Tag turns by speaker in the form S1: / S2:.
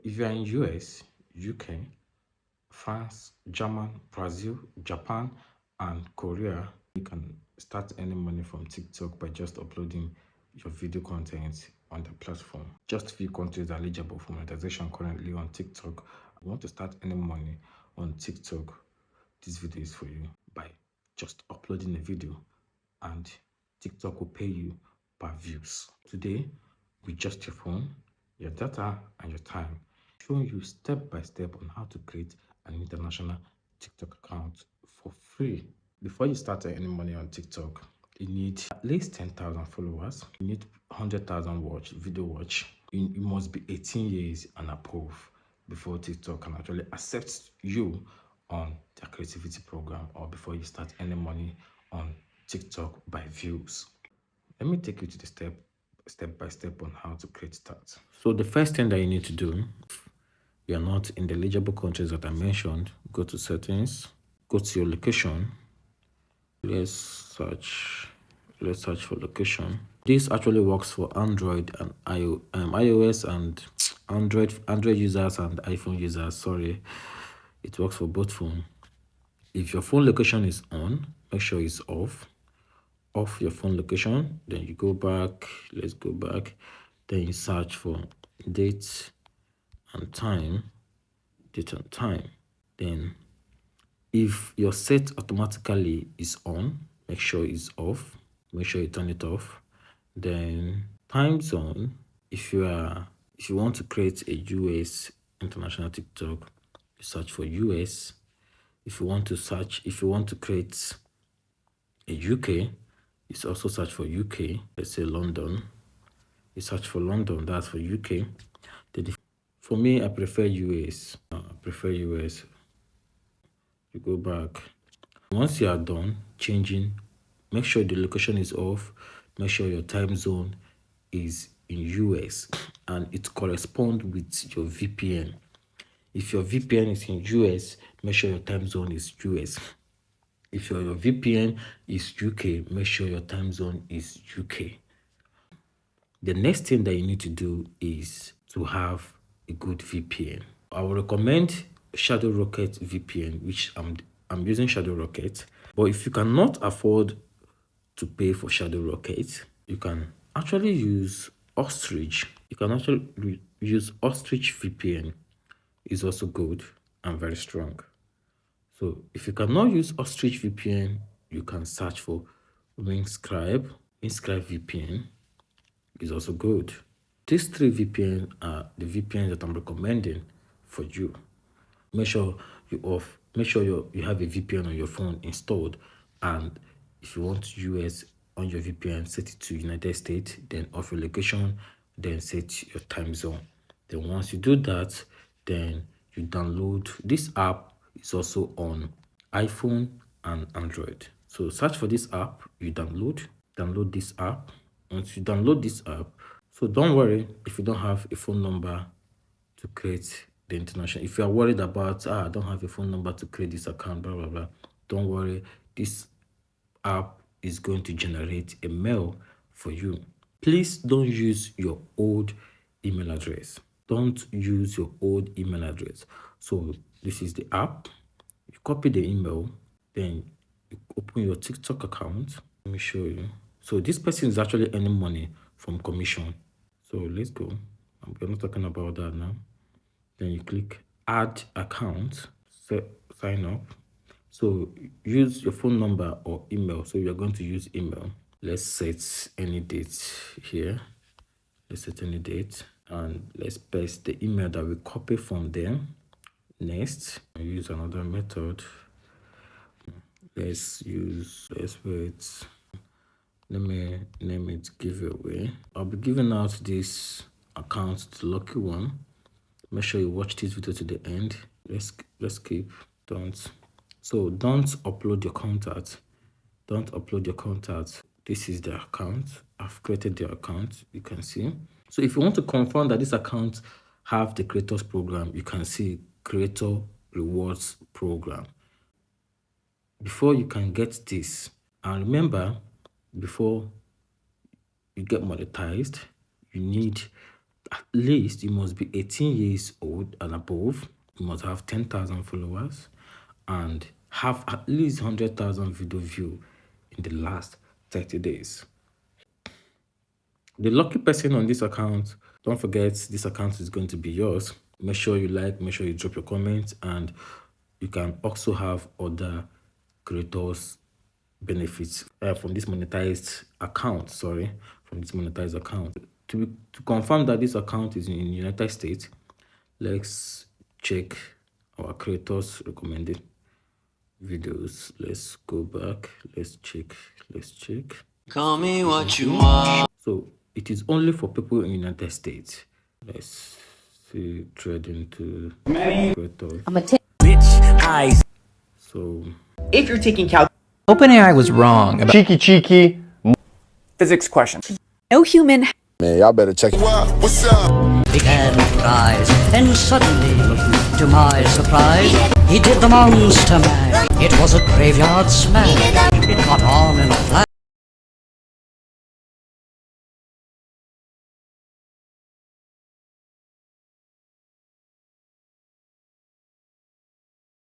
S1: If you're in US, UK, France, German, Brazil, Japan, and Korea, you can start earning money from TikTok by just uploading your video content on the platform. Just few countries are eligible for monetization currently on TikTok. I want to start earning money on TikTok. This video is for you by just uploading a video, and TikTok will pay you per views. Today, with just your phone, your data, and your time, showing you step by step on how to create an international TikTok account for free. Before you start earning money on TikTok, you need at least 10,000 followers. You need 100,000 video watch. You must be 18 years and above before TikTok can actually accept you on their creativity program, or before you start earning money on TikTok by views. Let me take you to the step by step on how to create that. So the first thing that you need to do, if you are not in the eligible countries that I mentioned, go to settings, go to your location. Let's search for location. This actually works for Android and iOS and Android users and iPhone users. Sorry, it works for both phones. If your phone location is on, make sure it's off your phone location. Then you go back. Let's go back. Then you search for date and time. Then if your set automatically is on, make sure it's off. Make sure you turn it off. Then time zone, if you want to create a US international TikTok, you search for US. If you want to create a UK, you also search for UK. Let's say London. You search for London, that's for UK. For me, I prefer US. You go back. Once you are done changing, make sure the location is off. Make sure your time zone is in US and it corresponds with your VPN. If your VPN is in US, make sure your time zone is US. If your VPN is UK, make sure your time zone is UK. The next thing that you need to do is to have a good VPN. I will recommend ShadowRocket VPN, which I'm using ShadowRocket. But if you cannot afford to pay for ShadowRocket, you can actually use Ostrich. You can actually use Ostrich VPN. It's also good and very strong. So if you cannot use Ostrich VPN, you can search for Wingscribe. Wingscribe VPN is also good. These three VPN are the VPNs that I'm recommending for you. Make sure you have a VPN on your phone installed, and if you want US on your VPN, set it to United States, then off your location, then set your time zone. Then once you do that, then you download this app. Is also on iPhone and Android. So search for this app, you download this app. Once you download this app, so don't worry if you don't have a phone number to create the international. If you are worried about, I don't have a phone number to create this account, blah, blah, blah, don't worry. This app is going to generate a mail for you. Please don't use your old email address. Don't use your old email address. So this is the app. You copy the email, then you open your TikTok account. Let me show you. So this person is actually earning money from commission. So let's go. We're not talking about that now. Then you click add account, sign up. So use your phone number or email. So you're going to use email. Let's set any date here. Let's set any date and let's paste the email that we copy from there. Next, I'll use another method. Let's wait. Let me name it giveaway. I'll be giving out this account to lucky one. Make sure you watch this video to the end. Let's keep don't upload your contact. Don't upload your contact. This is the account. I've created the account. You can see. So if you want to confirm that this account have the creators program, you can see creator rewards program. Before you can get this, and remember, before you get monetized, you need at least you must be 18 years old and above. You must have 10,000 followers and have at least 100,000 video view in the last 30 days. The lucky person on this account, don't forget this account is going to be yours. Make sure you like, make sure you drop your comments, and you can also have other creators benefits from this monetized account. To confirm that this account is in the United States, let's check our creators recommended videos. Let's go back. Let's check.
S2: Call me what you want.
S1: So it is only for people in the United States. Let's see, trading to creators.
S3: I'm a
S2: Bitch eyes.
S1: So
S4: If you're taking calc,
S5: OpenAI was wrong about
S6: cheeky
S4: physics questions.
S3: no human
S7: Man, y'all better check it. What's up?
S8: began to rise. Then suddenly, to my surprise, he did the monster mash. It was a graveyard smash. It caught on in a flash.